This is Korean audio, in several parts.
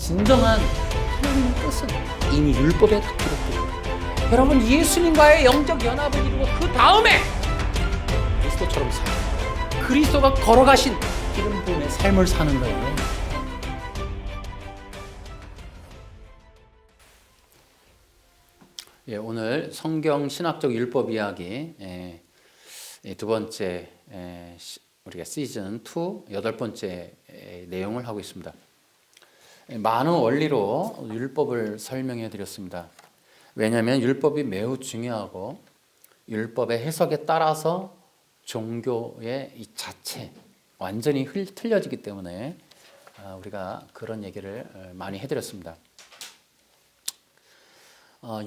진정한 하나님의 뜻은 이미 율법에 다 기록되어 여러분 예수님과의 영적 연합을 이루고 그 다음에 그리스도처럼 살아요. 그리스도가 걸어가신 기름 부음의 삶을 사는 거예요. 오늘 성경 신학적 율법 이야기 두 번째 우리가 시즌 2 여덟 번째 내용을 하고 있습니다. 많은 원리로 율법을 설명해 드렸습니다. 왜냐하면 율법이 매우 중요하고 율법의 해석에 따라서 종교의 이 자체 완전히 틀려지기 때문에 우리가 그런 얘기를 많이 해드렸습니다.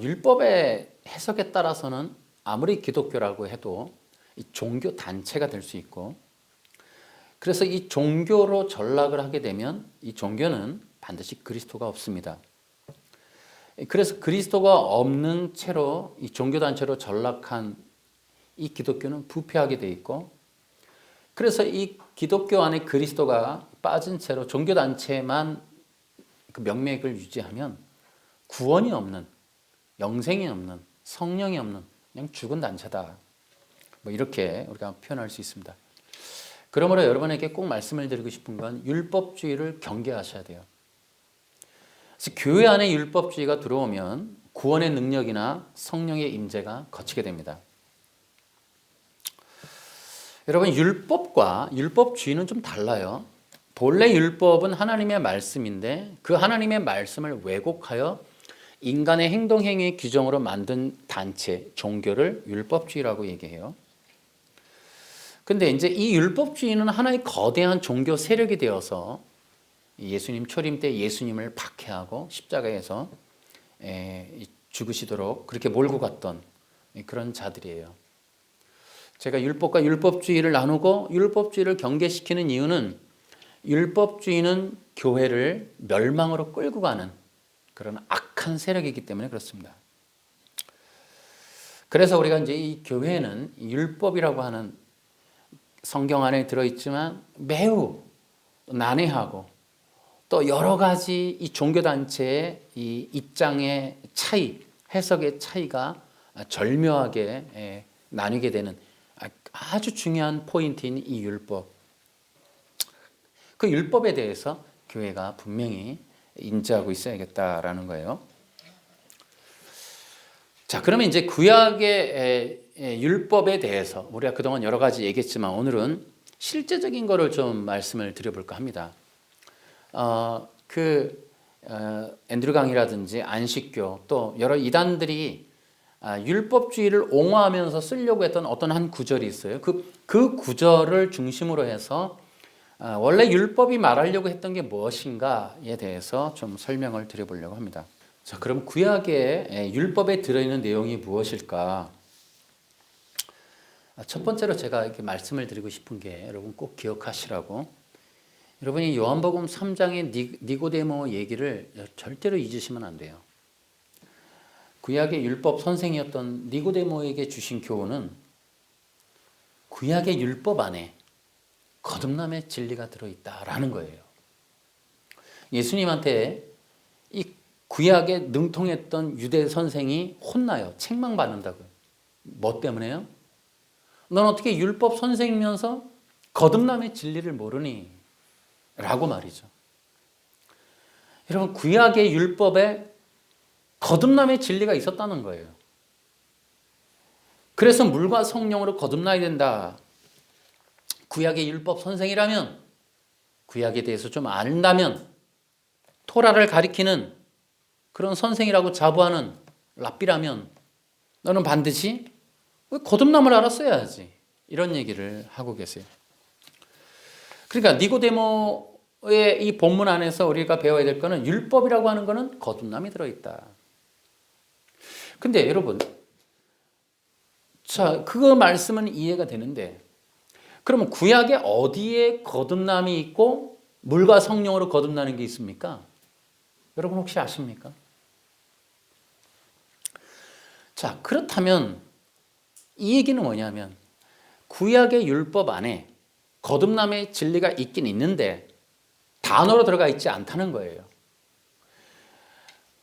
율법의 해석에 따라서는 아무리 기독교라고 해도 이 종교 단체가 될 수 있고, 그래서 이 종교로 전락을 하게 되면 이 종교는 반드시 그리스도가 없습니다. 그래서 그리스도가 없는 채로 이 종교단체로 전락한 이 기독교는 부패하게 돼 있고, 그래서 이 기독교 안에 그리스도가 빠진 채로 종교단체만 그 명맥을 유지하면 구원이 없는, 영생이 없는, 성령이 없는 그냥 죽은 단체다. 이렇게 우리가 표현할 수 있습니다. 그러므로 여러분에게 꼭 말씀을 드리고 싶은 건 율법주의를 경계하셔야 돼요. 그래서 교회 안에 율법주의가 들어오면 구원의 능력이나 성령의 임재가 거치게 됩니다. 여러분, 율법과 율법주의는 좀 달라요. 본래 율법은 하나님의 말씀인데 그 하나님의 말씀을 왜곡하여 인간의 행동 행위 규정으로 만든 단체, 종교를 율법주의라고 얘기해요. 근데 이제 이 율법주의는 하나의 거대한 종교 세력이 되어서 예수님 초림 때 예수님을 박해하고 십자가에서 죽으시도록 그렇게 몰고 갔던 그런 자들이에요. 제가 율법과 율법주의를 나누고 율법주의를 경계시키는 이유는 율법주의는 교회를 멸망으로 끌고 가는 그런 악한 세력이기 때문에 그렇습니다. 그래서 우리가 이제 이 교회는 율법이라고 하는 성경 안에 들어있지만 매우 난해하고 또 여러 가지 이 종교단체의 이 입장의 차이, 해석의 차이가 절묘하게 나뉘게 되는 아주 중요한 포인트인 이 율법. 그 율법에 대해서 교회가 분명히 인지하고 있어야겠다라는 거예요. 자, 그러면 이제 구약의 율법에 대해서 우리가 그동안 여러 가지 얘기했지만 오늘은 실제적인 거를 좀 말씀을 드려볼까 합니다. 앤드류 강이라든지 안식교 또 여러 이단들이 율법주의를 옹호하면서 쓰려고 했던 어떤 한 구절이 있어요. 그 구절을 중심으로 해서 원래 율법이 말하려고 했던 게 무엇인가에 대해서 좀 설명을 드려보려고 합니다. 자, 그럼 구약의 율법에 들어있는 내용이 무엇일까? 첫 번째로 제가 이렇게 말씀을 드리고 싶은 게 여러분 꼭 기억하시라고, 여러분이 요한복음 3장의 니고데모 얘기를 절대로 잊으시면 안 돼요. 구약의 율법 선생이었던 니고데모에게 주신 교훈은 구약의 율법 안에 거듭남의 진리가 들어있다라는 거예요. 예수님한테 이 구약에 능통했던 유대 선생이 혼나요. 책망받는다고요. 뭐 때문에요? 넌 어떻게 율법 선생이면서 거듭남의 진리를 모르니? 라고 말이죠. 여러분, 구약의 율법에 거듭남의 진리가 있었다는 거예요. 그래서 물과 성령으로 거듭나야 된다. 구약의 율법 선생이라면, 구약에 대해서 좀 안다면, 토라를 가리키는 그런 선생이라고 자부하는 랍비라면 너는 반드시 거듭남을 알았어야지. 이런 얘기를 하고 계세요. 그러니까 니고데모의 이 본문 안에서 우리가 배워야 될 거는 율법이라고 하는 거는 거듭남이 들어있다. 근데 여러분, 자, 그 말씀은 이해가 되는데 그러면 구약에 어디에 거듭남이 있고 물과 성령으로 거듭나는 게 있습니까? 여러분 혹시 아십니까? 자, 그렇다면 이 얘기는 뭐냐면 구약의 율법 안에 거듭남의 진리가 있긴 있는데 단어로 들어가 있지 않다는 거예요.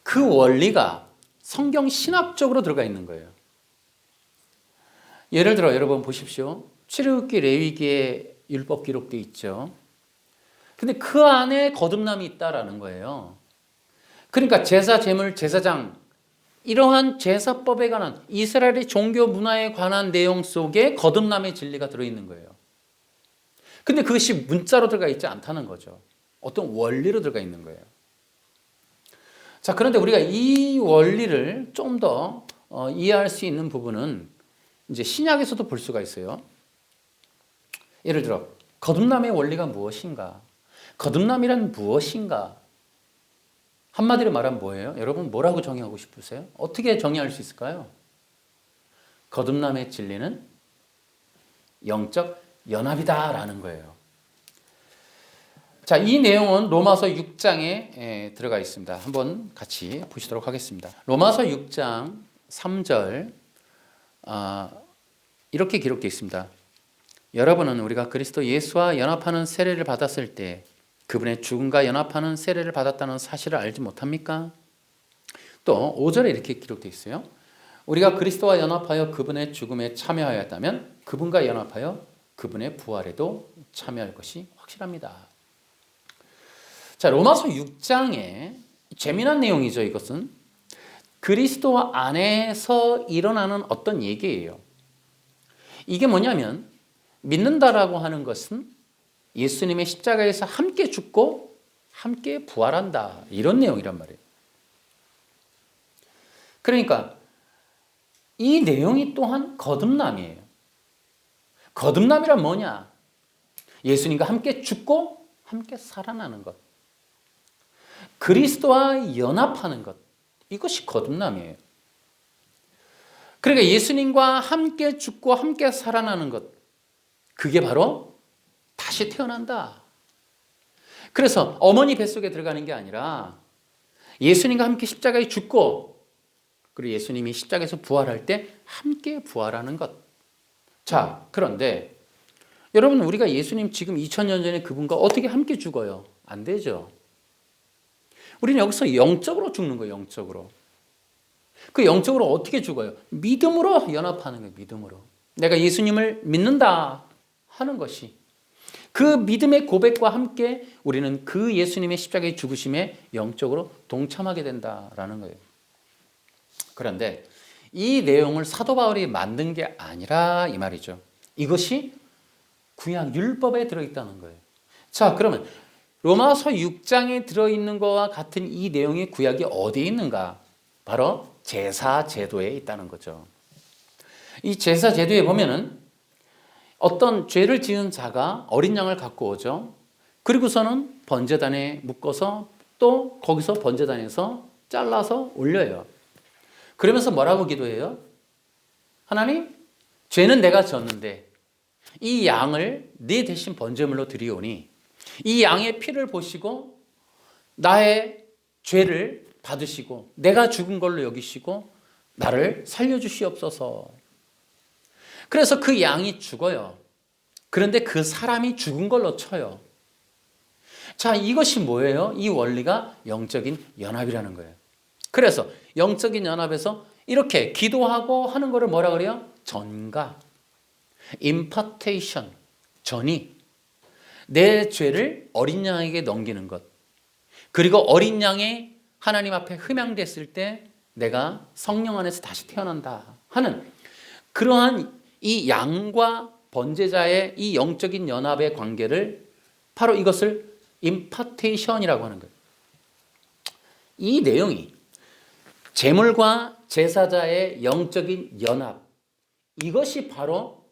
그 원리가 성경 신학적으로 들어가 있는 거예요. 예를 들어 여러분 보십시오. 출애굽기, 레위기에 율법 기록되어 있죠. 근데 그 안에 거듭남이 있다라는 거예요. 그러니까 제사, 제물, 제사장 이러한 제사법에 관한 이스라엘의 종교 문화에 관한 내용 속에 거듭남의 진리가 들어있는 거예요. 근데 그것이 문자로 들어가 있지 않다는 거죠. 어떤 원리로 들어가 있는 거예요. 자, 그런데 우리가 이 원리를 좀 더 이해할 수 있는 부분은 이제 신약에서도 볼 수가 있어요. 예를 들어 거듭남의 원리가 무엇인가? 거듭남이란 무엇인가? 한마디로 말하면 뭐예요? 여러분 뭐라고 정의하고 싶으세요? 어떻게 정의할 수 있을까요? 거듭남의 진리는 영적 연합이다라는 거예요. 자, 이 내용은 로마서 6장에 들어가 있습니다. 한번 같이 보시도록 하겠습니다. 로마서 6장 3절 이렇게 기록되어 있습니다. 여러분은 우리가 그리스도 예수와 연합하는 세례를 받았을 때 그분의 죽음과 연합하는 세례를 받았다는 사실을 알지 못합니까? 또 5절에 이렇게 기록되어 있어요. 우리가 그리스도와 연합하여 그분의 죽음에 참여하였다면 그분과 연합하여 그분의 부활에도 참여할 것이 확실합니다. 자, 로마서 6장에 재미난 내용이죠. 이것은 그리스도 안에서 일어나는 어떤 얘기예요. 이게 뭐냐면 믿는다라고 하는 것은 예수님의 십자가에서 함께 죽고 함께 부활한다. 이런 내용이란 말이에요. 그러니까 이 내용이 또한 거듭남이에요. 거듭남이란 뭐냐? 예수님과 함께 죽고 함께 살아나는 것. 그리스도와 연합하는 것. 이것이 거듭남이에요. 그러니까 예수님과 함께 죽고 함께 살아나는 것. 그게 바로 다시 태어난다. 그래서 어머니 뱃속에 들어가는 게 아니라 예수님과 함께 십자가에 죽고 그리고 예수님이 십자가에서 부활할 때 함께 부활하는 것. 자, 그런데 여러분 우리가 예수님 지금 2000년 전에 그분과 어떻게 함께 죽어요? 안 되죠. 우리는 여기서 영적으로 죽는 거예요. 영적으로. 그 영적으로 어떻게 죽어요? 믿음으로 연합하는 거예요. 믿음으로. 내가 예수님을 믿는다 하는 것이 그 믿음의 고백과 함께 우리는 그 예수님의 십자가의 죽으심에 영적으로 동참하게 된다라는 거예요. 그런데 이 내용을 사도 바울이 만든 게 아니라 이 말이죠. 이것이 구약 율법에 들어있다는 거예요. 자, 그러면 로마서 6장에 들어있는 것과 같은 이 내용의 구약이 어디에 있는가? 바로 제사 제도에 있다는 거죠. 이 제사 제도에 보면은 어떤 죄를 지은 자가 어린 양을 갖고 오죠. 그리고서는 번제단에 묶어서 또 거기서 번제단에서 잘라서 올려요. 그러면서 뭐라고 기도해요? 하나님, 죄는 내가 졌는데 이 양을 네 대신 번제물로 드리오니 이 양의 피를 보시고 나의 죄를 받으시고 내가 죽은 걸로 여기시고 나를 살려주시옵소서. 그래서 그 양이 죽어요. 그런데 그 사람이 죽은 걸로 쳐요. 자, 이것이 뭐예요? 이 원리가 영적인 연합이라는 거예요. 그래서 영적인 연합에서 이렇게 기도하고 하는 거를 뭐라 그래요? 전가, impartation, 전이. 내 죄를 어린 양에게 넘기는 것. 그리고 어린 양이 하나님 앞에 흠양됐을 때 내가 성령 안에서 다시 태어난다 하는 그러한 이 양과 번제자의 이 영적인 연합의 관계를 바로 이것을 impartation이라고 하는 거예요. 이 내용이 제물과 제사자의 영적인 연합, 이것이 바로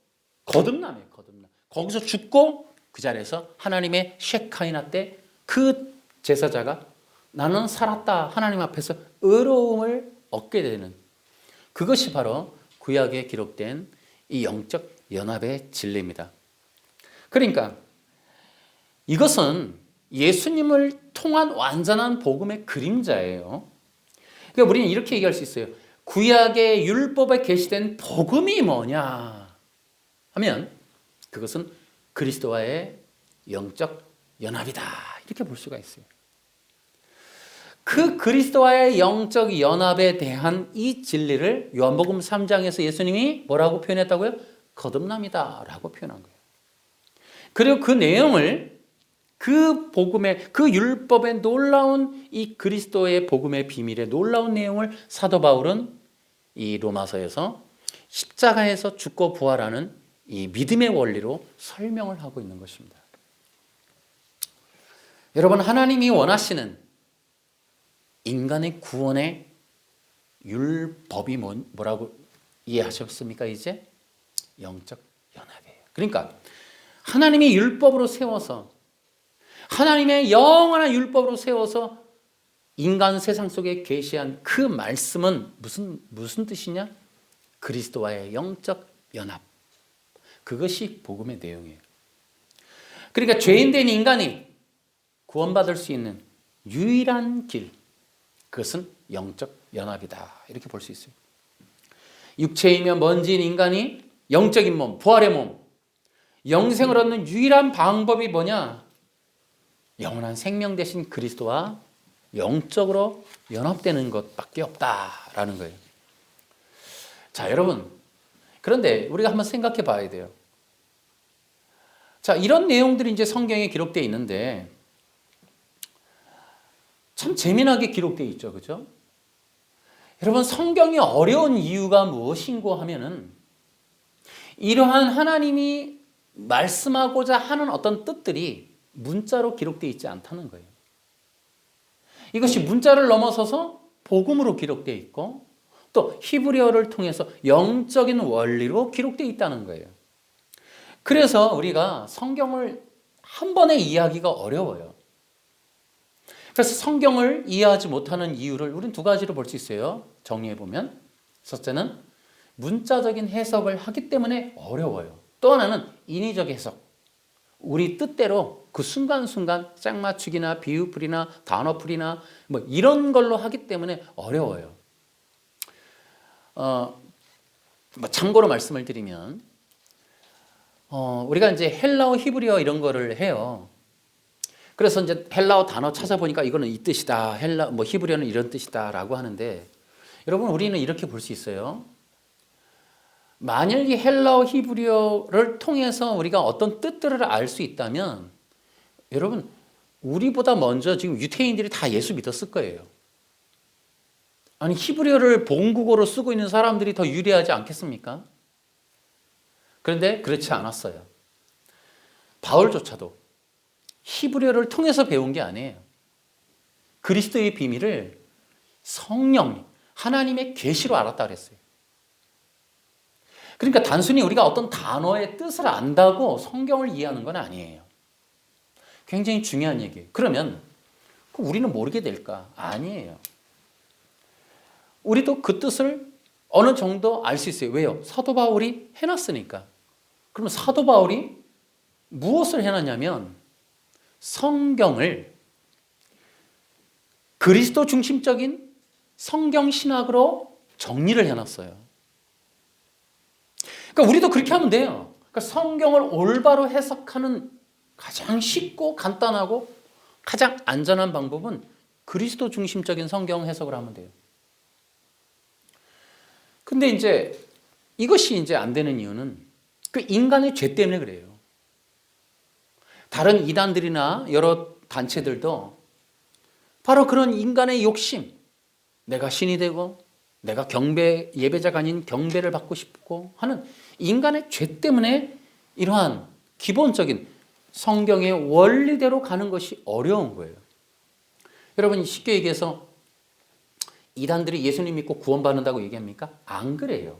거듭남이에요. 거듭남. 거기서 죽고 그 자리에서 하나님의 셰카이나 때 그 제사자가 나는 살았다 하나님 앞에서 의로움을 얻게 되는 그것이 바로 구약에 기록된 이 영적 연합의 진리입니다. 그러니까 이것은 예수님을 통한 완전한 복음의 그림자예요. 그러니까 우리는 이렇게 얘기할 수 있어요. 구약의 율법에 게시된 복음이 뭐냐 하면 그것은 그리스도와의 영적 연합이다. 이렇게 볼 수가 있어요. 그 그 그리스도와의 영적 연합에 대한 이 진리를 요한복음 3장에서 예수님이 뭐라고 표현했다고요? 거듭남이다 라고 표현한 거예요. 그리고 그 내용을 그 복음의, 그 율법의 놀라운 이 그리스도의 복음의 비밀의 놀라운 내용을 사도 바울은 이 로마서에서 십자가에서 죽고 부활하는 이 믿음의 원리로 설명을 하고 있는 것입니다. 여러분, 하나님이 원하시는 인간의 구원의 율법이 뭐라고 이해하셨습니까? 이제 영적 연합이에요. 그러니까 하나님이 율법으로 세워서, 하나님의 영원한 율법으로 세워서 인간 세상 속에 계시한 그 말씀은 무슨 뜻이냐? 그리스도와의 영적 연합. 그것이 복음의 내용이에요. 그러니까 죄인된 인간이 구원받을 수 있는 유일한 길, 그것은 영적 연합이다. 이렇게 볼 수 있어요. 육체이며 먼지인 인간이 영적인 몸, 부활의 몸, 영생을 얻는 유일한 방법이 뭐냐? 영원한 생명 되신 그리스도와 영적으로 연합되는 것밖에 없다라는 거예요. 자, 여러분, 그런데 우리가 한번 생각해 봐야 돼요. 자, 이런 내용들이 이제 성경에 기록되어 있는데 참 재미나게 기록되어 있죠. 그죠? 여러분, 성경이 어려운 이유가 무엇인고 하면은 이러한 하나님이 말씀하고자 하는 어떤 뜻들이 문자로 기록되어 있지 않다는 거예요. 이것이 문자를 넘어서서 복음으로 기록되어 있고 또 히브리어를 통해서 영적인 원리로 기록되어 있다는 거예요. 그래서 우리가 성경을 한 번에 이해하기가 어려워요. 그래서 성경을 이해하지 못하는 이유를 우리는 두 가지로 볼 수 있어요. 정리해 보면, 첫째는 문자적인 해석을 하기 때문에 어려워요. 또 하나는 인위적 해석. 우리 뜻대로 그 순간순간 짝맞추기나 비유풀이나 단어풀이나 뭐 이런 걸로 하기 때문에 어려워요. 참고로 말씀을 드리면, 우리가 이제 헬라어, 히브리어 이런 거를 해요. 그래서 이제 헬라어 단어 찾아보니까 이거는 이 뜻이다. 히브리어는 이런 뜻이다라고 하는데, 여러분, 우리는 이렇게 볼 수 있어요. 만일 이 헬라어, 히브리어를 통해서 우리가 어떤 뜻들을 알 수 있다면, 여러분, 우리보다 먼저 지금 유태인들이 다 예수 믿었을 거예요. 아니, 히브리어를 본국어로 쓰고 있는 사람들이 더 유리하지 않겠습니까? 그런데 그렇지 않았어요. 바울조차도 히브리어를 통해서 배운 게 아니에요. 그리스도의 비밀을 성령, 하나님의 계시로 알았다 그랬어요. 그러니까 단순히 우리가 어떤 단어의 뜻을 안다고 성경을 이해하는 건 아니에요. 굉장히 중요한 얘기예요. 그러면 우리는 모르게 될까? 아니에요. 우리도 그 뜻을 어느 정도 알 수 있어요. 왜요? 사도 바울이 해놨으니까. 그러면 사도 바울이 무엇을 해놨냐면 성경을 그리스도 중심적인 성경 신학으로 정리를 해놨어요. 그러니까 우리도 그렇게 하면 돼요. 그러니까 성경을 올바로 해석하는 가장 쉽고 간단하고 가장 안전한 방법은 그리스도 중심적인 성경 해석을 하면 돼요. 근데 이제 이것이 이제 안 되는 이유는 그 인간의 죄 때문에 그래요. 다른 이단들이나 여러 단체들도 바로 그런 인간의 욕심, 내가 신이 되고 내가 예배자가 아닌 경배를 받고 싶고 하는 인간의 죄 때문에 이러한 기본적인 성경의 원리대로 가는 것이 어려운 거예요. 여러분, 쉽게 얘기해서 이단들이 예수님 믿고 구원받는다고 얘기합니까? 안 그래요.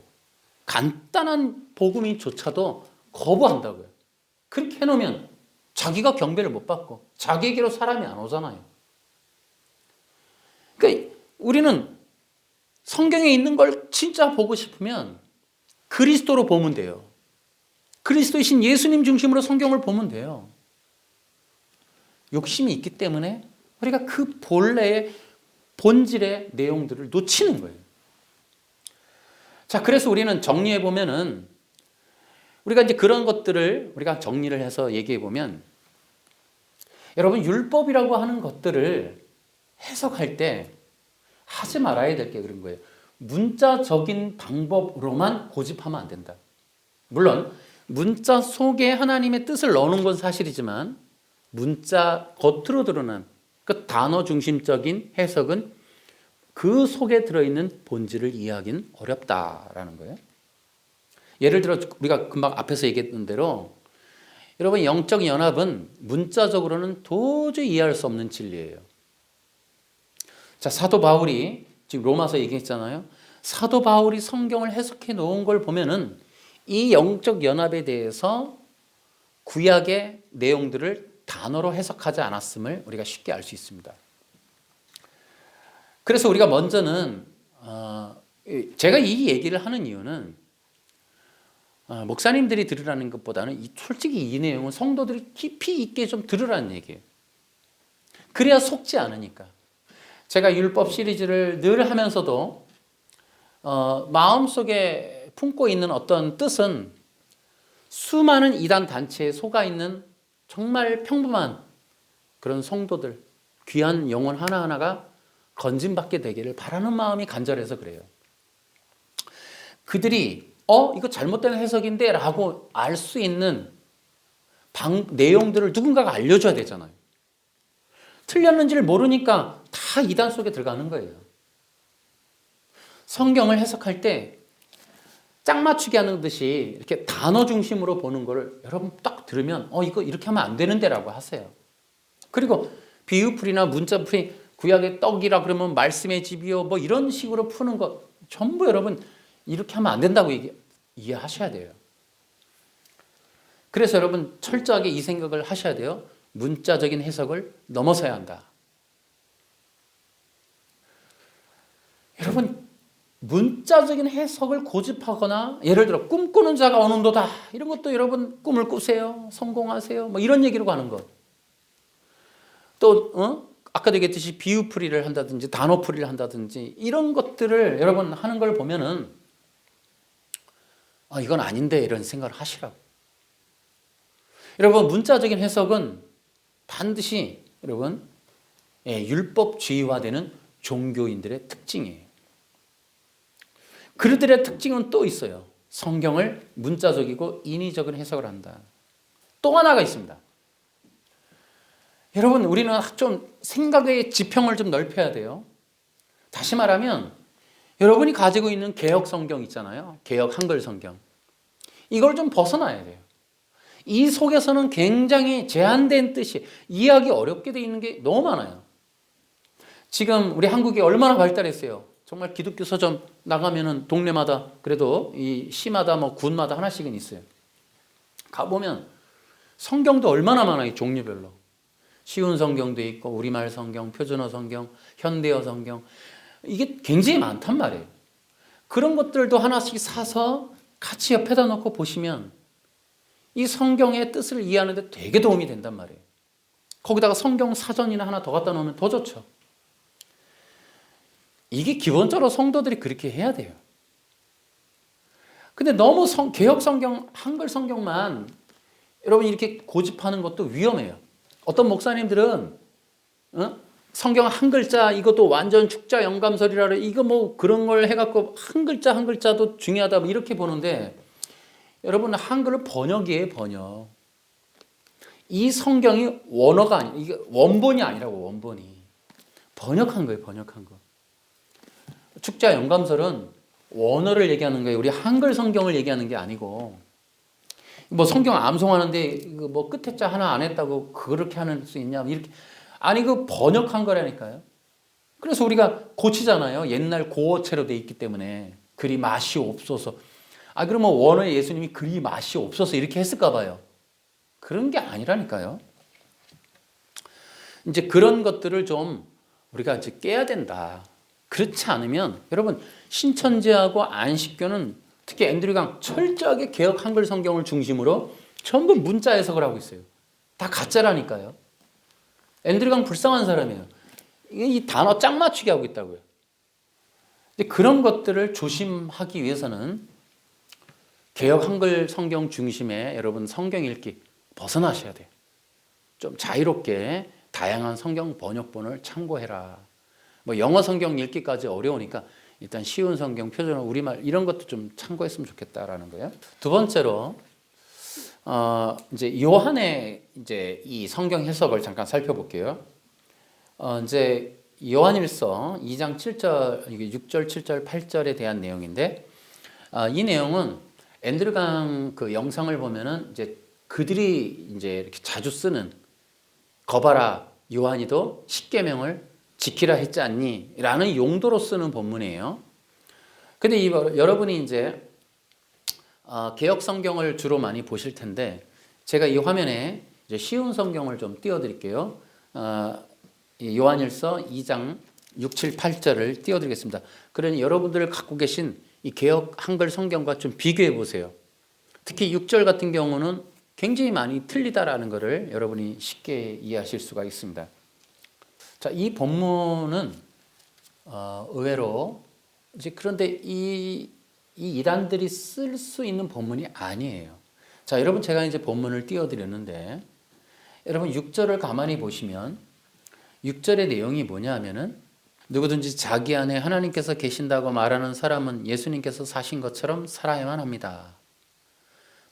간단한 복음인조차도 거부한다고요. 그렇게 해놓으면 자기가 경배를 못 받고 자기에게로 사람이 안 오잖아요. 그러니까 우리는 성경에 있는 걸 진짜 보고 싶으면 그리스도로 보면 돼요. 그리스도이신 예수님 중심으로 성경을 보면 돼요. 욕심이 있기 때문에 우리가 그 본래의 본질의 내용들을 놓치는 거예요. 자, 그래서 우리는 정리해 보면은 우리가 이제 그런 것들을 우리가 정리를 해서 얘기해 보면, 여러분, 율법이라고 하는 것들을 해석할 때 하지 말아야 될 게 그런 거예요. 문자적인 방법으로만 고집하면 안 된다. 물론 문자 속에 하나님의 뜻을 넣는 건 사실이지만 문자 겉으로 드러난 그 단어 중심적인 해석은 그 속에 들어있는 본질을 이해하기는 어렵다라는 거예요. 예를 들어 우리가 금방 앞에서 얘기했던 대로 여러분 영적 연합은 문자적으로는 도저히 이해할 수 없는 진리예요. 자, 사도 바울이 지금 로마서 얘기했잖아요. 사도 바울이 성경을 해석해 놓은 걸 보면은 이 영적 연합에 대해서 구약의 내용들을 단어로 해석하지 않았음을 우리가 쉽게 알 수 있습니다. 그래서 우리가 먼저는 제가 이 얘기를 하는 이유는 목사님들이 들으라는 것보다는 솔직히 이 내용은 성도들이 깊이 있게 좀 들으라는 얘기예요. 그래야 속지 않으니까. 제가 율법 시리즈를 늘 하면서도 마음속에 품고 있는 어떤 뜻은 수많은 이단 단체에 속아 있는 정말 평범한 그런 성도들, 귀한 영혼 하나하나가 건진받게 되기를 바라는 마음이 간절해서 그래요. 그들이 이거 잘못된 해석인데 라고 알 수 있는 내용들을 누군가가 알려줘야 되잖아요. 틀렸는지를 모르니까 다 이단 속에 들어가는 거예요. 성경을 해석할 때 짝 맞추기 하는 듯이 이렇게 단어 중심으로 보는 거를 여러분 딱 들으면 이거 이렇게 하면 안 되는데 라고 하세요. 그리고 비유풀이나 문자풀이 구약의 떡이라 그러면 말씀의 집이요 뭐 이런 식으로 푸는 거 전부 여러분 이렇게 하면 안 된다고 이해하셔야 돼요. 그래서 여러분 철저하게 이 생각을 하셔야 돼요. 문자적인 해석을 넘어서야 한다. 여러분 문자적인 해석을 고집하거나 예를 들어 꿈꾸는 자가 오는도다 이런 것도 여러분 꿈을 꾸세요. 성공하세요. 뭐 이런 얘기로 가는 것. 또 아까도 얘기했듯이 비유풀이를 한다든지 단어풀이를 한다든지 이런 것들을 여러분 하는 걸 보면은 이건 아닌데 이런 생각을 하시라고. 여러분 문자적인 해석은 반드시 여러분 율법주의화되는 종교인들의 특징이에요. 그들의 특징은 또 있어요. 성경을 문자적이고 인위적인 해석을 한다. 또 하나가 있습니다. 여러분 우리는 좀 생각의 지평을 좀 넓혀야 돼요. 다시 말하면 여러분이 가지고 있는 개역 성경 있잖아요. 개역 한글 성경. 이걸 좀 벗어나야 돼요. 이 속에서는 굉장히 제한된 뜻이 이해하기 어렵게 돼 있는 게 너무 많아요. 지금 우리 한국이 얼마나 발달했어요. 정말 기독교 서점 나가면은 동네마다 그래도 이 시마다 뭐 군마다 하나씩은 있어요. 가보면 성경도 얼마나 많아요. 종류별로. 쉬운 성경도 있고 우리말 성경, 표준어 성경, 현대어 성경 이게 굉장히 많단 말이에요. 그런 것들도 하나씩 사서 같이 옆에다 놓고 보시면 이 성경의 뜻을 이해하는 데 되게 도움이 된단 말이에요. 거기다가 성경 사전이나 하나 더 갖다 놓으면 더 좋죠. 이게 기본적으로 성도들이 그렇게 해야 돼요. 근데 너무 개역 성경, 한글 성경만 여러분 이렇게 고집하는 것도 위험해요. 어떤 목사님들은 성경 한 글자 이것도 완전 축자 영감설이라 그래. 이거 뭐 그런 걸 해갖고 한 글자 한 글자도 중요하다 뭐 이렇게 보는데 여러분 한글은 번역이에요. 번역. 이 성경이 원어가 아니 이게 원본이 아니라고. 원본이 번역한 거예요. 번역한 거. 축자 영감설은 원어를 얘기하는 거예요. 우리 한글 성경을 얘기하는 게 아니고 뭐 성경 암송하는데 이거 뭐 끝에 자 하나 안 했다고 그렇게 하는 수 있냐 이렇게 아니 그 번역한 거라니까요. 그래서 우리가 고치잖아요. 옛날 고어체로 돼 있기 때문에 그리 맛이 없어서 그러면 원어에 예수님이 그리 맛이 없어서 이렇게 했을까 봐요. 그런 게 아니라니까요. 이제 그런 것들을 좀 우리가 이제 깨야 된다. 그렇지 않으면 여러분 신천지하고 안식교는 특히 앤드류 강 철저하게 개역 한글 성경을 중심으로 전부 문자 해석을 하고 있어요. 다 가짜라니까요. 앤드류 강 불쌍한 사람이에요. 이 단어 짝 맞추게 하고 있다고요. 근데 그런 것들을 조심하기 위해서는 개역 한글 성경 중심의 여러분 성경 읽기 벗어나셔야 돼요. 좀 자유롭게 다양한 성경 번역본을 참고해라. 뭐 영어 성경 읽기까지 어려우니까 일단 쉬운 성경, 표준어, 우리말 이런 것도 좀 참고했으면 좋겠다라는 거예요. 두 번째로 이제 요한의 이제 이 성경 해석을 잠깐 살펴볼게요. 이제 요한일서 2장 7절, 이게 6절, 7절, 8절에 대한 내용인데 이 내용은 앤드류강 그 영상을 보면은 이제 그들이 이제 이렇게 자주 쓰는 거봐라 요한이도 십계명을 지키라 했지 않니? 라는 용도로 쓰는 본문이에요. 근데 여러분이 이제 개역 성경을 주로 많이 보실 텐데 제가 이 화면에 이제 쉬운 성경을 좀 띄워드릴게요. 요한일서 2장 6, 7, 8절을 띄워드리겠습니다. 그러니 여러분들 갖고 계신 이 개역 한글 성경과 좀 비교해 보세요. 특히 6절 같은 경우는 굉장히 많이 틀리다라는 것을 여러분이 쉽게 이해하실 수가 있습니다. 자, 이 본문은 의외로 이제 그런데 이 이단들이 쓸 수 있는 본문이 아니에요. 자, 여러분 제가 이제 본문을 띄워드렸는데 여러분 6절을 가만히 보시면 6절의 내용이 뭐냐 하면은 누구든지 자기 안에 하나님께서 계신다고 말하는 사람은 예수님께서 사신 것처럼 살아야만 합니다.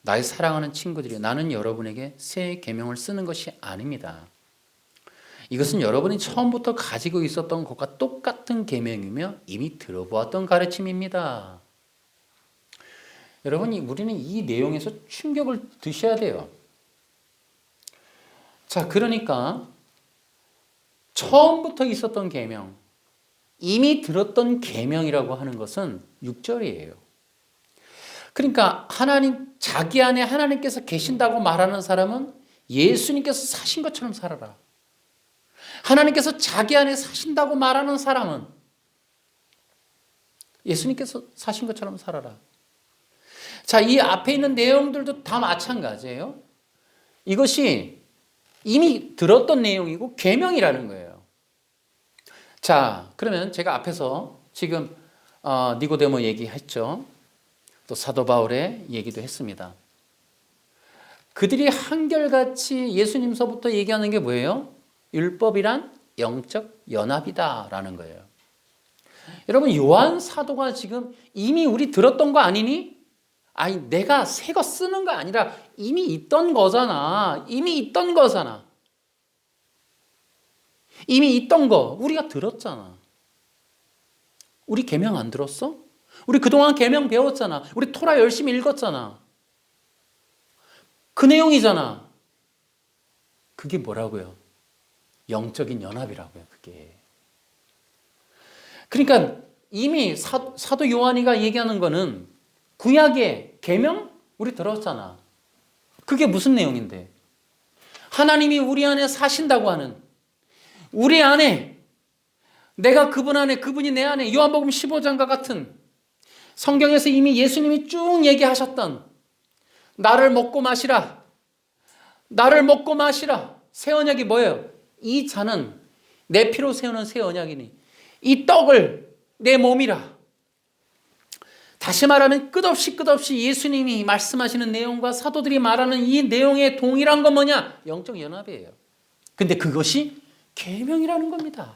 나의 사랑하는 친구들이 나는 여러분에게 새 계명을 쓰는 것이 아닙니다. 이것은 여러분이 처음부터 가지고 있었던 것과 똑같은 계명이며 이미 들어보았던 가르침입니다. 여러분, 우리는 이 내용에서 충격을 드셔야 돼요. 자, 그러니까 처음부터 있었던 계명, 이미 들었던 계명이라고 하는 것은 6절이에요. 그러니까 자기 안에 하나님께서 계신다고 말하는 사람은 예수님께서 사신 것처럼 살아라. 하나님께서 자기 안에 사신다고 말하는 사람은 예수님께서 사신 것처럼 살아라. 자, 이 앞에 있는 내용들도 다 마찬가지예요. 이것이 이미 들었던 내용이고 계명이라는 거예요. 자, 그러면 제가 앞에서 지금 니고데모 얘기했죠. 또 사도 바울의 얘기도 했습니다. 그들이 한결같이 예수님서부터 얘기하는 게 뭐예요? 율법이란 영적 연합이다라는 거예요. 여러분, 요한 사도가 지금 이미 우리 들었던 거 아니니? 아니, 내가 새 거 쓰는 거 아니라 이미 있던 거잖아. 이미 있던 거잖아. 이미 있던 거 우리가 들었잖아. 우리 계명 안 들었어? 우리 그동안 계명 배웠잖아. 우리 토라 열심히 읽었잖아. 그 내용이잖아. 그게 뭐라고요? 영적인 연합이라고요, 그게. 그러니까 이미 사도 요한이가 얘기하는 거는 구약의 계명 우리 들었잖아. 그게 무슨 내용인데? 하나님이 우리 안에 사신다고 하는, 우리 안에, 내가 그분 안에, 그분이 내 안에, 요한복음 15장과 같은 성경에서 이미 예수님이 쭉 얘기하셨던 나를 먹고 마시라, 나를 먹고 마시라. 새 언약이 뭐예요? 이 잔은 내 피로 세우는 새 언약이니 이 떡을 내 몸이라. 다시 말하면 끝없이 예수님이 말씀하시는 내용과 사도들이 말하는 이 내용의 동일한 건 뭐냐? 영적 연합이에요. 근데 그것이 계명이라는 겁니다.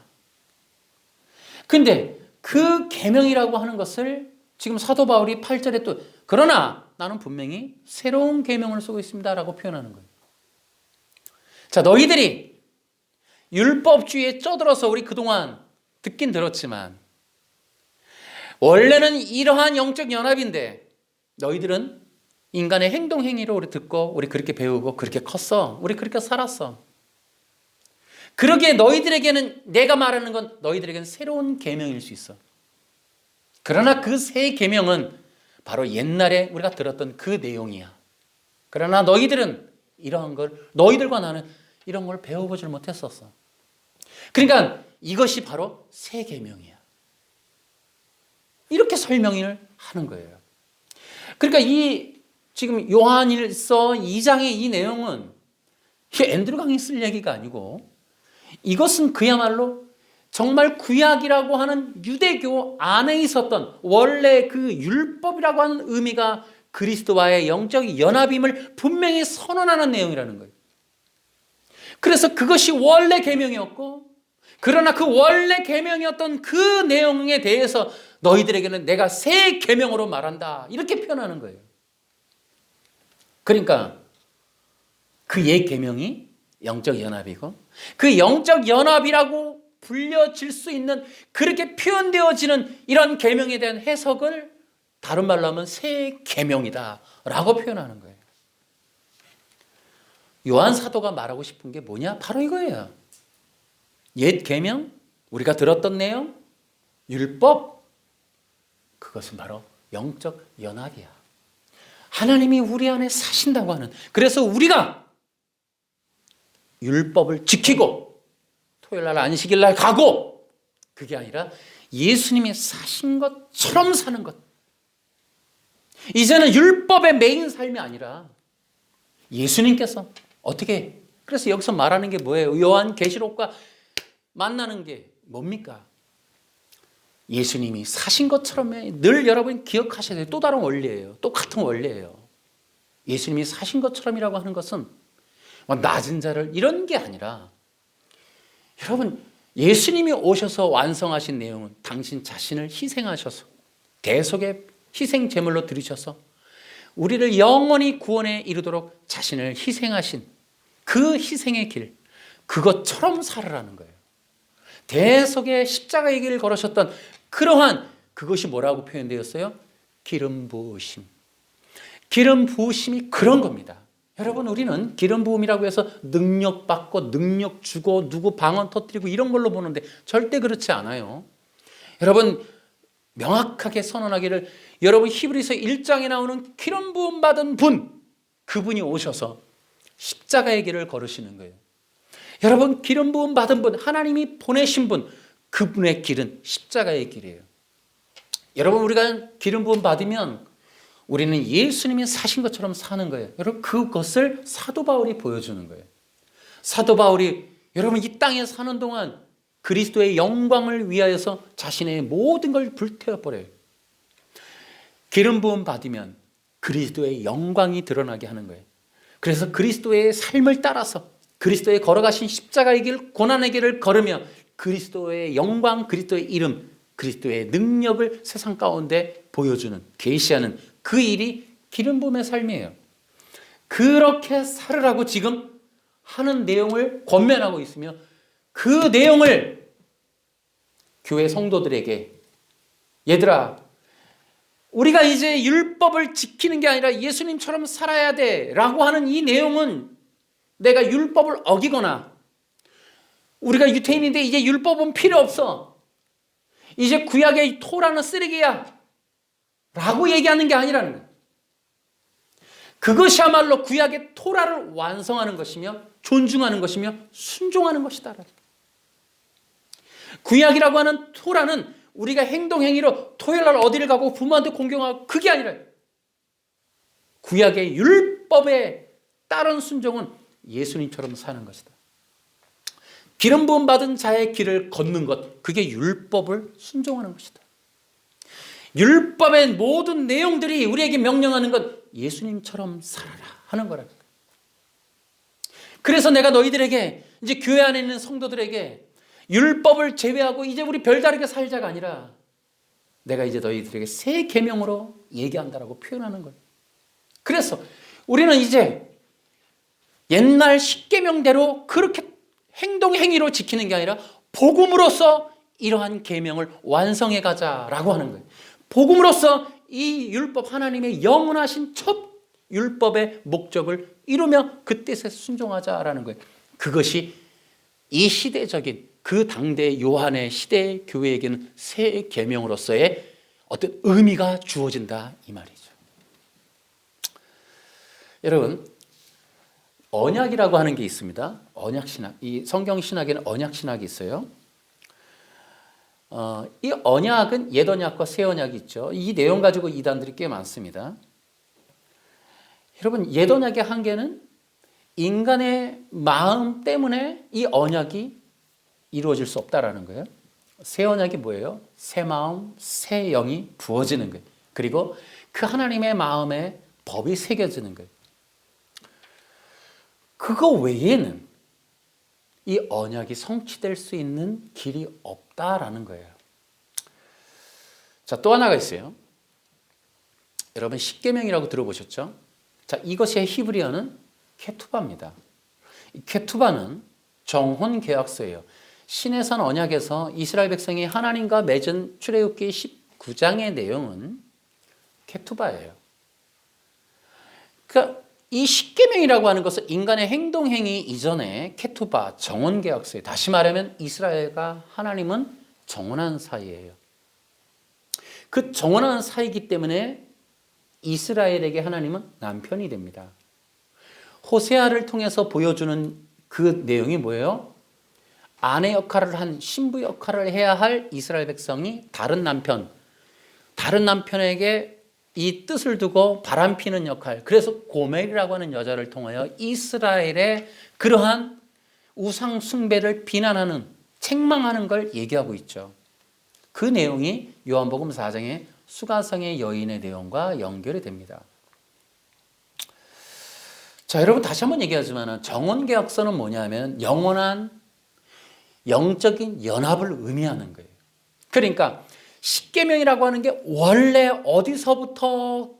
근데 그 계명이라고 하는 것을 지금 사도 바울이 8절에 또 그러나 나는 분명히 새로운 계명을 쓰고 있습니다라고 표현하는 거예요. 자, 너희들이 율법주의에 쩌들어서 우리 그동안 듣긴 들었지만 원래는 이러한 영적 연합인데 너희들은 인간의 행동 행위로 우리 듣고 우리 그렇게 배우고 그렇게 컸어. 우리 그렇게 살았어. 그러기에 너희들에게는 내가 말하는 건 너희들에게는 새로운 계명일 수 있어. 그러나 그 새 계명은 바로 옛날에 우리가 들었던 그 내용이야. 그러나 너희들은 이러한 걸 너희들과 나는 이런 걸 배워보질 못했었어. 그러니까 이것이 바로 새 계명이야. 이렇게 설명을 하는 거예요. 그러니까 이 지금 요한일서 2장의 이 내용은 앤드류 강이 쓸 얘기가 아니고 이것은 그야말로 정말 구약이라고 하는 유대교 안에 있었던 원래 그 율법이라고 하는 의미가 그리스도와의 영적 연합임을 분명히 선언하는 내용이라는 거예요. 그래서 그것이 원래 계명이었고 그러나 그 원래 계명이었던 그 내용에 대해서 너희들에게는 내가 새 계명으로 말한다. 이렇게 표현하는 거예요. 그러니까 그 옛 계명이 영적 연합이고 그 영적 연합이라고 불려질 수 있는 그렇게 표현되어지는 이런 계명에 대한 해석을 다른 말로 하면 새 계명이다라고 표현하는 거예요. 요한 사도가 말하고 싶은 게 뭐냐? 바로 이거예요. 옛 계명, 우리가 들었던 내용, 율법, 그것은 바로 영적 연합이야. 하나님이 우리 안에 사신다고 하는, 그래서 우리가 율법을 지키고 토요일날 안식일날 가고 그게 아니라 예수님이 사신 것처럼 사는 것. 이제는 율법의 메인 삶이 아니라 예수님께서 어떻게, 그래서 여기서 말하는 게 뭐예요? 요한계시록과 만나는 게 뭡니까? 예수님이 사신 것처럼 늘 여러분 기억하셔야 돼요. 또 다른 원리예요. 똑같은 원리예요. 예수님이 사신 것처럼이라고 하는 것은 낮은 자를 이런 게 아니라 여러분 예수님이 오셔서 완성하신 내용은 당신 자신을 희생하셔서 대속의 희생 제물로 드리셔서 우리를 영원히 구원에 이르도록 자신을 희생하신 그 희생의 길, 그것처럼 살아라는 거예요. 대속의 십자가의 길을 걸으셨던 그러한 그것이 뭐라고 표현되었어요? 기름 부으심. 기름 부으심이 그런 겁니다. 여러분 우리는 기름 부음이라고 해서 능력 받고 능력 주고 누구 방언 터뜨리고 이런 걸로 보는데 절대 그렇지 않아요. 여러분 명확하게 선언하기를, 여러분 히브리서 1장에 나오는 기름 부음 받은 분, 그분이 오셔서 십자가의 길을 걸으시는 거예요. 여러분 기름 부음 받은 분, 하나님이 보내신 분, 그분의 길은 십자가의 길이에요. 여러분 우리가 기름 부음 받으면 우리는 예수님이 사신 것처럼 사는 거예요. 여러분 그것을 사도 바울이 보여주는 거예요. 사도 바울이 여러분 이 땅에 사는 동안 그리스도의 영광을 위하여서 자신의 모든 걸 불태워버려요. 기름 부음 받으면 그리스도의 영광이 드러나게 하는 거예요. 그래서 그리스도의 삶을 따라서 그리스도의 걸어가신 십자가의 길, 고난의 길을 걸으며 그리스도의 영광, 그리스도의 이름, 그리스도의 능력을 세상 가운데 보여주는, 계시하는 그 일이 기름 부음의 삶이에요. 그렇게 살으라고 지금 하는 내용을 권면하고 있으며 그 내용을 교회 성도들에게, 얘들아 우리가 이제 율법을 지키는 게 아니라 예수님처럼 살아야 돼 라고 하는 이 내용은, 내가 율법을 어기거나 우리가 유태인인데 이제 율법은 필요 없어, 이제 구약의 토라는 쓰레기야 라고 얘기하는 게 아니라는 거예요. 그것이야말로 구약의 토라를 완성하는 것이며 존중하는 것이며 순종하는 것이다. 구약이라고 하는 토라는 우리가 행동 행위로 토요일날 어디를 가고 부모한테 공경하고 그게 아니라, 구약의 율법에 따른 순종은 예수님처럼 사는 것이다. 기름 부음 받은 자의 길을 걷는 것, 그게 율법을 순종하는 것이다. 율법의 모든 내용들이 우리에게 명령하는 것, 예수님처럼 살아라 하는 거랍니다. 그래서 내가 너희들에게, 이제 교회 안에 있는 성도들에게 율법을 제외하고 이제 우리 별다르게 살자가 아니라 내가 이제 너희들에게 새 계명으로 얘기한다라고 표현하는 거예요. 그래서 우리는 이제 옛날 십계명대로 그렇게 행동 행위로 지키는 게 아니라 복음으로써 이러한 계명을 완성해 가자라고 하는 거예요. 복음으로써 이 율법, 하나님의 영원하신 첫 율법의 목적을 이루며 그 뜻에 순종하자라는 거예요. 그것이 이 시대적인 그 당대 요한의 시대 교회에게는 새 계명으로서의 어떤 의미가 주어진다 이 말이죠. 여러분 언약이라고 하는 게 있습니다. 언약신학, 이 성경신학에는 언약신학이 있어요. 이 언약은 옛 언약과 새 언약이 있죠. 이 내용 가지고 이단들이 꽤 많습니다. 여러분 옛 언약의 한계는 인간의 마음 때문에 이 언약이 이루어질 수 없다라는 거예요. 새 언약이 뭐예요? 새 마음, 새 영이 부어지는 거예요. 그리고 그 하나님의 마음에 법이 새겨지는 거예요. 그거 외에는 이 언약이 성취될 수 있는 길이 없다라는 거예요. 자, 또 하나가 있어요. 여러분 십계명이라고 들어보셨죠? 자, 이것의 히브리어는 케투바입니다. 이 케투바는 정혼 계약서예요. 시내산 언약에서 이스라엘 백성이 하나님과 맺은 출애굽기 19장의 내용은 케투바예요. 그러니까 이 십계명이라고 하는 것은 인간의 행동 행위 이전에 케투바 정혼 계약서예요. 다시 말하면 이스라엘과 하나님은 정혼한 사이예요. 그 정혼한 사이이기 때문에 이스라엘에게 하나님은 남편이 됩니다. 호세아를 통해서 보여주는 그 내용이 뭐예요? 아내 역할을 한 신부 역할을 해야 할 이스라엘 백성이 다른 남편에게 이 뜻을 두고 바람피는 역할, 그래서 고멜이라고 하는 여자를 통하여 이스라엘의 그러한 우상 숭배를 비난하는, 책망하는 걸 얘기하고 있죠. 그 내용이 요한복음 4장의 수가성의 여인의 내용과 연결이 됩니다. 자, 여러분 다시 한번 얘기하지만 정혼계약서는 뭐냐면 영원한 영적인 연합을 의미하는 거예요. 그러니까 십계명이라고 하는 게 원래 어디서부터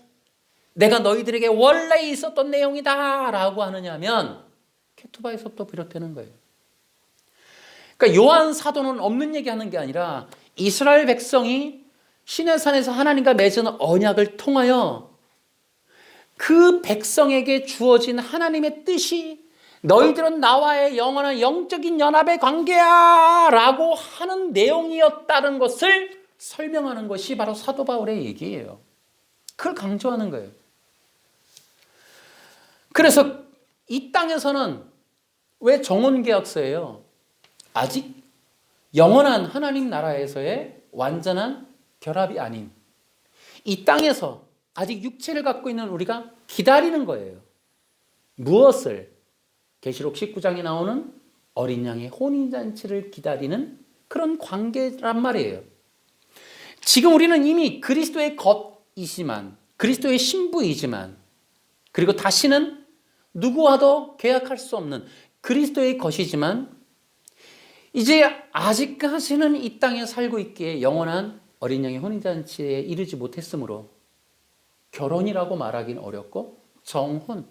내가 너희들에게 원래 있었던 내용이다 라고 하느냐면 케투바에서부터 비롯되는 거예요. 그러니까 요한 사도는 없는 얘기하는 게 아니라 이스라엘 백성이 시내산에서 하나님과 맺은 언약을 통하여 그 백성에게 주어진 하나님의 뜻이 너희들은 나와의 영원한 영적인 연합의 관계야 라고 하는 내용이었다는 것을 설명하는 것이 바로 사도 바울의 얘기예요. 그걸 강조하는 거예요. 그래서 이 땅에서는 왜 정혼계약서예요? 아직 영원한 하나님 나라에서의 완전한 결합이 아닌 이 땅에서 아직 육체를 갖고 있는 우리가 기다리는 거예요. 무엇을? 계시록 19장에 나오는 어린 양의 혼인잔치를 기다리는 그런 관계란 말이에요. 지금 우리는 이미 그리스도의 겉이지만, 그리스도의 신부이지만, 그리고 다시는 누구와도 계약할 수 없는 그리스도의 것이지만, 이제 아직까지는 이 땅에 살고 있기에 영원한 어린 양의 혼인잔치에 이르지 못했으므로 결혼이라고 말하기는 어렵고 정혼,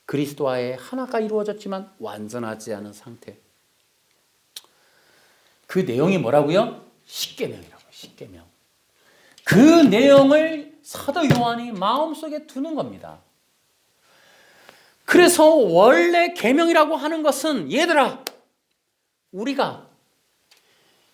그리스도와의 하나가 이루어졌지만 완전하지 않은 상태. 그 내용이 뭐라고요? 십계명이라고요. 십계명. 그 내용을 사도 요한이 마음속에 두는 겁니다. 그래서 원래 계명이라고 하는 것은 얘들아, 우리가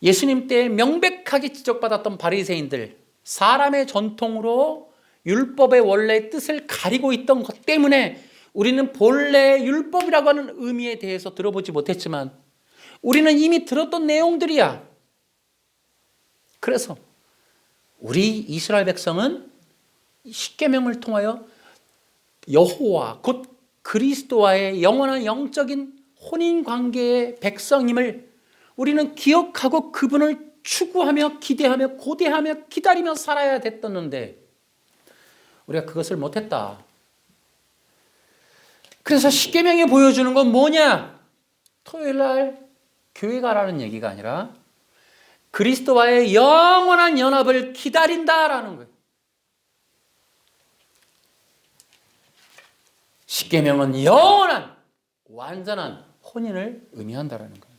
예수님 때 명백하게 지적받았던 바리새인들, 사람의 전통으로 율법의 원래 뜻을 가리고 있던 것 때문에 우리는 본래 율법이라고 하는 의미에 대해서 들어보지 못했지만 우리는 이미 들었던 내용들이야. 그래서 우리 이스라엘 백성은 십계명을 통하여 여호와 곧 그리스도와의 영원한 영적인 혼인관계의 백성임을 우리는 기억하고 그분을 추구하며 기대하며 고대하며 기다리며 살아야 됐었는데 우리가 그것을 못했다. 그래서 십계명이 보여주는 건 뭐냐? 토요일날 교회 가라는 얘기가 아니라 그리스도와의 영원한 연합을 기다린다라는 거예요. 십계명은 영원한 완전한 혼인을 의미한다라는 거예요.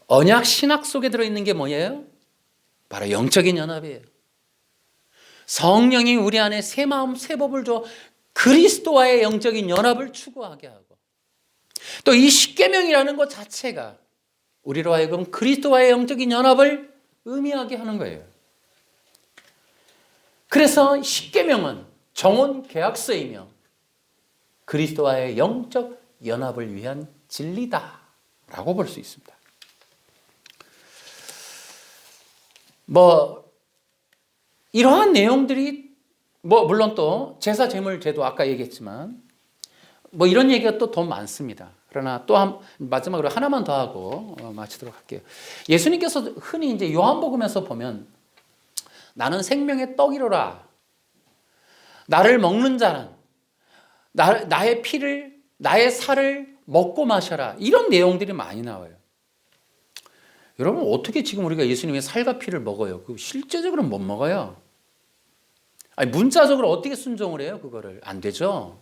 언약 신학 속에 들어있는 게 뭐예요? 바로 영적인 연합이에요. 성령이 우리 안에 새 마음 새 법을 줘 그리스도와의 영적인 연합을 추구하게 하고 또 이 십계명이라는 것 자체가 우리로 하여금 그리스도와의 영적인 연합을 의미하게 하는 거예요. 그래서 십계명은 정혼 계약서이며 그리스도와의 영적 연합을 위한 진리다라고 볼 수 있습니다. 이러한 내용들이 물론 또 제사 제물 제도 아까 얘기했지만 이런 얘기가 또 더 많습니다. 그러나 또 마지막으로 하나만 더 하고 마치도록 할게요. 예수님께서 흔히 이제 요한복음에서 보면 나는 생명의 떡이로라. 나를 먹는 자는 나의 피를 나의 살을 먹고 마셔라. 이런 내용들이 많이 나와요. 여러분, 어떻게 지금 우리가 예수님의 살과 피를 먹어요? 그 실제적으로는 못 먹어요. 아니, 문자적으로 어떻게 순종을 해요? 그거를. 안 되죠.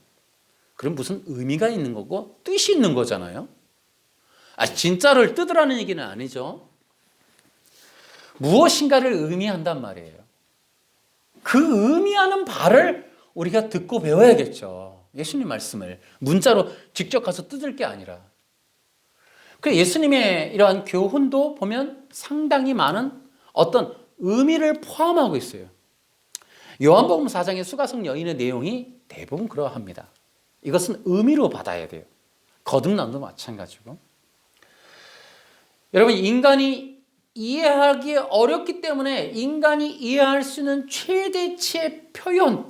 그럼 무슨 의미가 있는 거고 뜻이 있는 거잖아요. 진짜를 뜯으라는 얘기는 아니죠. 무엇인가를 의미한단 말이에요. 그 의미하는 바를 우리가 듣고 배워야겠죠. 예수님 말씀을 문자로 직접 가서 뜯을 게 아니라. 그 예수님의 이러한 교훈도 보면 상당히 많은 어떤 의미를 포함하고 있어요. 요한복음 4장의 수가성 여인의 내용이 대부분 그러합니다. 이것은 의미로 받아야 돼요. 거듭남도 마찬가지고. 여러분, 인간이 이해하기 어렵기 때문에 인간이 이해할 수 있는 최대치의 표현,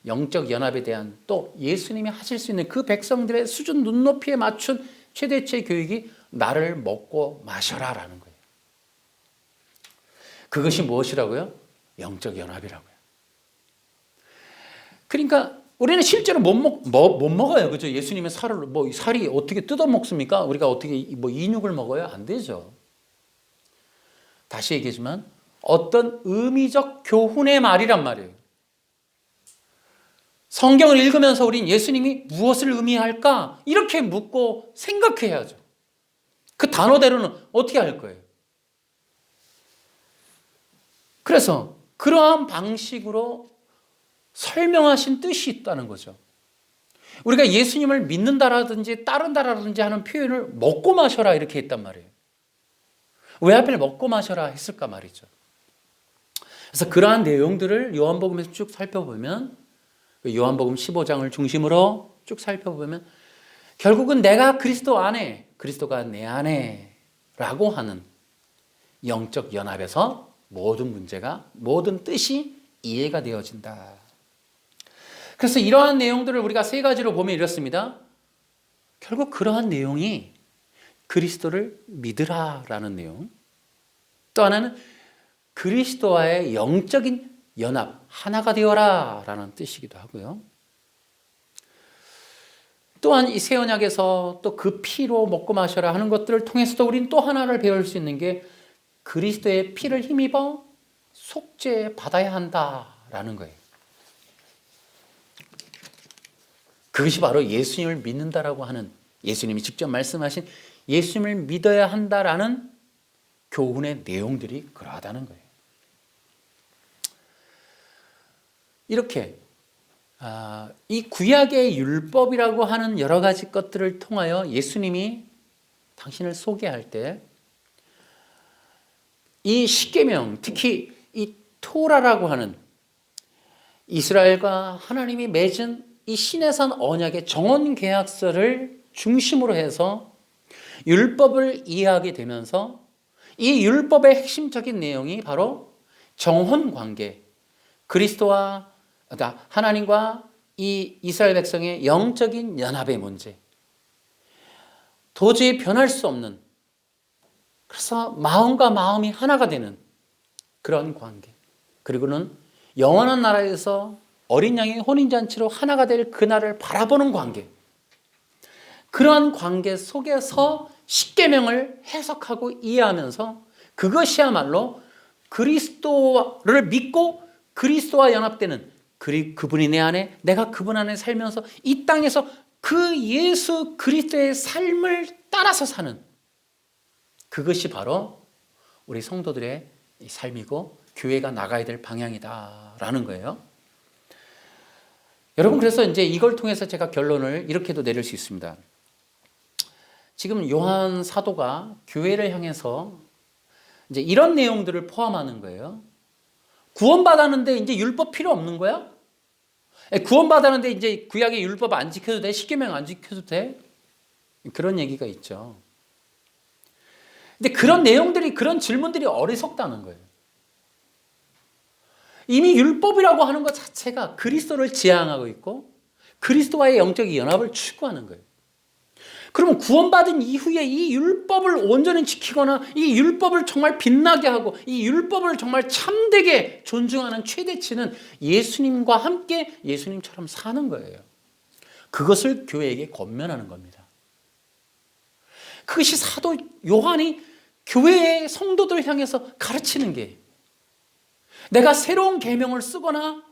영적 연합에 대한 또 예수님이 하실 수 있는 그 백성들의 수준 눈높이에 맞춘 최대치의 교육이 나를 먹고 마셔라라는 거예요. 그것이 무엇이라고요? 영적 연합이라고요. 그러니까 우리는 실제로 못 먹어요. 그죠? 예수님의 살을, 살이 어떻게 뜯어 먹습니까? 우리가 어떻게 인육을 먹어요? 안 되죠. 다시 얘기하지만 어떤 의미적 교훈의 말이란 말이에요. 성경을 읽으면서 우린 예수님이 무엇을 의미할까? 이렇게 묻고 생각해야죠. 그 단어대로는 어떻게 할 거예요? 그래서 그러한 방식으로 설명하신 뜻이 있다는 거죠. 우리가 예수님을 믿는다라든지 따른다라든지 하는 표현을 먹고 마셔라 이렇게 했단 말이에요. 왜 하필 먹고 마셔라 했을까 말이죠. 그래서 그러한 내용들을 요한복음에서 쭉 살펴보면, 요한복음 15장을 중심으로 쭉 살펴보면 결국은 내가 그리스도 안에, 그리스도가 내 안에 라고 하는 영적 연합에서 모든 문제가, 모든 뜻이 이해가 되어진다. 그래서 이러한 내용들을 우리가 세 가지로 보면 이렇습니다. 결국 그러한 내용이 그리스도를 믿으라라는 내용, 또 하나는 그리스도와의 영적인 연합, 하나가 되어라라는 뜻이기도 하고요. 또한 이 새 언약에서 또 그 피로 먹고 마셔라 하는 것들을 통해서도 우리는 또 하나를 배울 수 있는 게 그리스도의 피를 힘입어 속죄받아야 한다라는 거예요. 그것이 바로 예수님을 믿는다라고 하는, 예수님이 직접 말씀하신 예수님을 믿어야 한다라는 교훈의 내용들이 그러하다는 거예요. 이렇게 이 구약의 율법이라고 하는 여러 가지 것들을 통하여 예수님이 당신을 소개할 때 이 십계명, 특히 이 토라라고 하는 이스라엘과 하나님이 맺은 이 시내산 언약의 정언 계약서를 중심으로 해서 율법을 이해하게 되면서 이 율법의 핵심적인 내용이 바로 정혼 관계, 그리스도와, 그러니까 하나님과 이 이스라엘 백성의 영적인 연합의 문제, 도저히 변할 수 없는, 그래서 마음과 마음이 하나가 되는 그런 관계, 그리고는 영원한 나라에서 어린 양의 혼인잔치로 하나가 될 그날을 바라보는 관계, 그러한 관계 속에서 십계명을 해석하고 이해하면서 그것이야말로 그리스도를 믿고 그리스도와 연합되는, 그분이 내 안에, 내가 그분 안에 살면서 이 땅에서 그 예수 그리스도의 삶을 따라서 사는, 그것이 바로 우리 성도들의 삶이고 교회가 나가야 될 방향이다라는 거예요. 여러분, 그래서 이제 이걸 통해서 제가 결론을 이렇게도 내릴 수 있습니다. 지금 요한 사도가 교회를 향해서 이제 이런 내용들을 포함하는 거예요. 구원받았는데 이제 율법 필요 없는 거야? 구원받았는데 이제 구약의 율법 안 지켜도 돼? 십계명 안 지켜도 돼? 그런 얘기가 있죠. 근데 그런 내용들이, 그런 질문들이 어리석다는 거예요. 이미 율법이라고 하는 것 자체가 그리스도를 지향하고 있고 그리스도와의 영적 연합을 추구하는 거예요. 그러면 구원받은 이후에 이 율법을 온전히 지키거나 이 율법을 정말 빛나게 하고 이 율법을 정말 참되게 존중하는 최대치는 예수님과 함께 예수님처럼 사는 거예요. 그것을 교회에게 권면하는 겁니다. 그것이 사도 요한이 교회의 성도들을 향해서 가르치는 게, 내가 새로운 계명을 쓰거나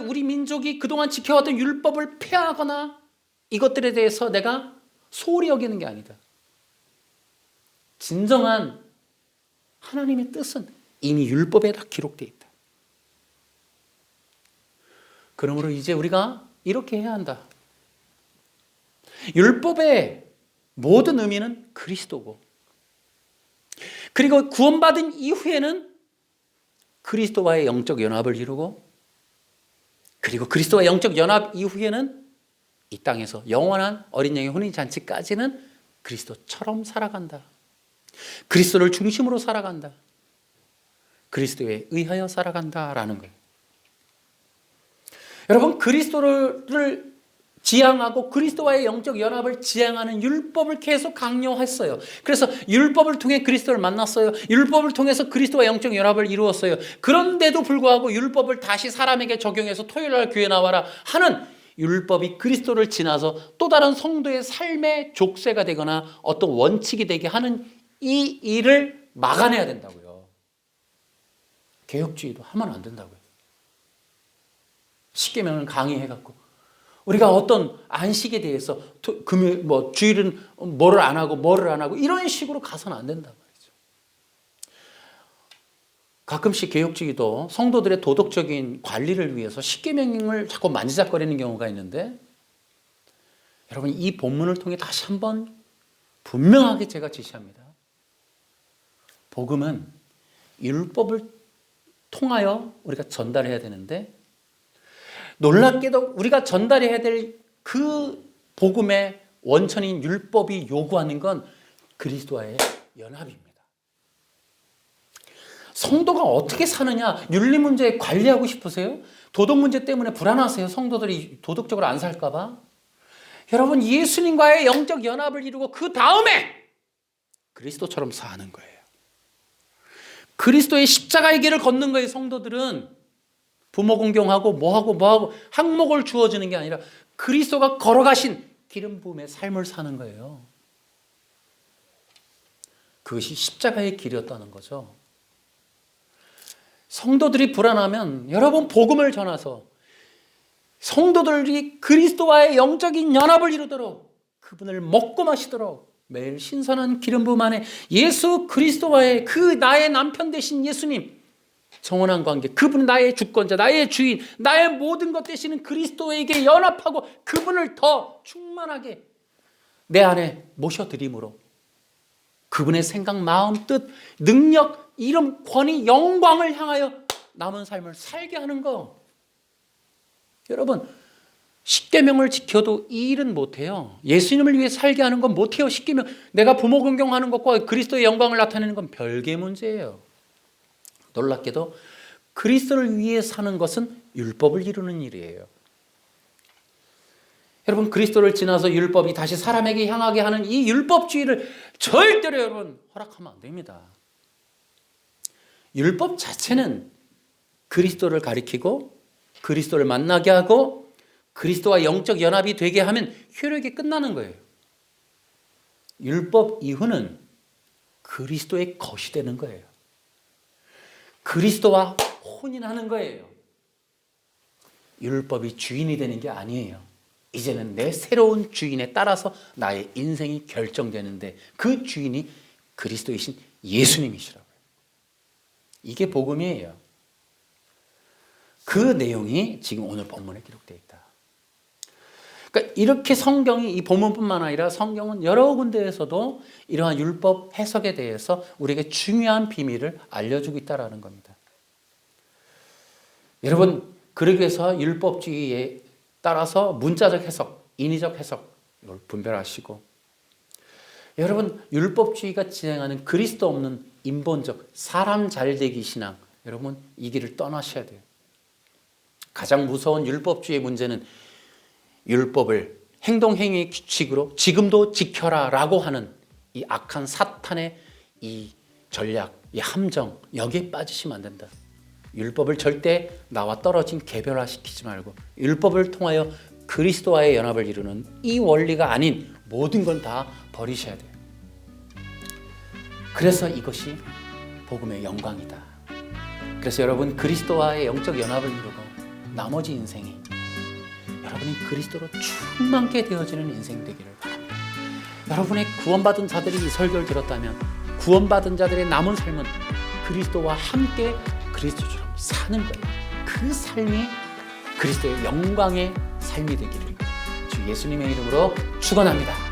우리 민족이 그동안 지켜왔던 율법을 폐하거나 이것들에 대해서 내가 소홀히 여기는 게 아니다. 진정한 하나님의 뜻은 이미 율법에 다 기록되어 있다. 그러므로 이제 우리가 이렇게 해야 한다. 율법의 모든 의미는 그리스도고, 그리고 구원받은 이후에는 그리스도와의 영적 연합을 이루고, 그리고 그리스도와 영적 연합 이후에는 이 땅에서 영원한 어린 양의 혼인잔치까지는 그리스도처럼 살아간다. 그리스도를 중심으로 살아간다. 그리스도에 의하여 살아간다라는 거예요. 여러분, 그리스도를 지향하고 그리스도와의 영적 연합을 지향하는 율법을 계속 강요했어요. 그래서 율법을 통해 그리스도를 만났어요. 율법을 통해서 그리스도와 영적 연합을 이루었어요. 그런데도 불구하고 율법을 다시 사람에게 적용해서 토요일날 교회 나와라 하는 율법이 그리스도를 지나서 또 다른 성도의 삶의 족쇄가 되거나 어떤 원칙이 되게 하는 이 일을 막아내야 된다고요. 개혁주의도 하면 안 된다고요. 십계명을 강의해갖고 우리가 어떤 안식에 대해서 금요일 주일은 뭐를 안 하고 이런 식으로 가서는 안 된단 말이죠. 가끔씩 개혁주의도 성도들의 도덕적인 관리를 위해서 십계명을 자꾸 만지작거리는 경우가 있는데, 여러분, 이 본문을 통해 다시 한번 분명하게 제가 지시합니다. 복음은 율법을 통하여 우리가 전달해야 되는데, 놀랍게도 우리가 전달해야 될 그 복음의 원천인 율법이 요구하는 건 그리스도와의 연합입니다. 성도가 어떻게 사느냐, 윤리 문제 관리하고 싶으세요? 도덕 문제 때문에 불안하세요? 성도들이 도덕적으로 안 살까 봐? 여러분, 예수님과의 영적 연합을 이루고 그 다음에 그리스도처럼 사는 거예요. 그리스도의 십자가의 길을 걷는 거예요. 성도들은 부모 공경하고 뭐하고 항목을 주어지는 게 아니라 그리스도가 걸어가신 기름 부음의 삶을 사는 거예요. 그것이 십자가의 길이었다는 거죠. 성도들이 불안하면 여러분, 복음을 전해서 성도들이 그리스도와의 영적인 연합을 이루도록, 그분을 먹고 마시도록 매일 신선한 기름 부음 안에 예수 그리스도와의 그 나의 남편 되신 예수님, 정원한 관계, 그분은 나의 주권자, 나의 주인, 나의 모든 것 되시는 그리스도에게 연합하고 그분을 더 충만하게 내 안에 모셔드림으로 그분의 생각, 마음, 뜻, 능력, 이름, 권위, 영광을 향하여 남은 삶을 살게 하는 거. 여러분, 십계명을 지켜도 이 일은 못해요. 예수님을 위해 살게 하는 건 못해요. 십계명, 내가 부모 공경하는 것과 그리스도의 영광을 나타내는 건 별개의 문제예요. 놀랍게도 그리스도를 위해 사는 것은 율법을 이루는 일이에요. 여러분, 그리스도를 지나서 율법이 다시 사람에게 향하게 하는 이 율법주의를 절대로 여러분 허락하면 안 됩니다. 율법 자체는 그리스도를 가리키고 그리스도를 만나게 하고 그리스도와 영적 연합이 되게 하면 효력이 끝나는 거예요. 율법 이후는 그리스도의 것이 되는 거예요. 그리스도와 혼인하는 거예요. 율법이 주인이 되는 게 아니에요. 이제는 내 새로운 주인에 따라서 나의 인생이 결정되는데 그 주인이 그리스도이신 예수님이시라고요. 이게 복음이에요. 그 내용이 지금 오늘 본문에 기록되어 있다. 그러니까 이렇게 성경이, 이 본문뿐만 아니라 성경은 여러 군데에서도 이러한 율법 해석에 대해서 우리에게 중요한 비밀을 알려주고 있다는 겁니다. 여러분, 그러기 위해서 율법주의에 따라서 문자적 해석, 인위적 해석 이걸 분별하시고, 여러분, 율법주의가 진행하는 그리스도 없는 인본적 사람 잘되기 신앙, 여러분 이 길을 떠나셔야 돼요. 가장 무서운 율법주의의 문제는 율법을 행동행위의 규칙으로 지금도 지켜라 라고 하는 이 악한 사탄의 이 전략, 이 함정, 여기에 빠지시면 안 된다. 율법을 절대 나와 떨어진 개별화시키지 말고 율법을 통하여 그리스도와의 연합을 이루는 이 원리가 아닌 모든 건 다 버리셔야 돼요. 그래서 이것이 복음의 영광이다. 그래서 여러분 그리스도와의 영적 연합을 이루고 나머지 인생이 여러분이 그리스도로 충만케 되어지는 인생 되기를 바랍니다. 여러분의 구원받은 자들이 이 설교를 들었다면 구원받은 자들의 남은 삶은 그리스도와 함께 그리스도처럼 사는 거예요. 그 삶이 그리스도의 영광의 삶이 되기를 주 예수님의 이름으로 축원합니다.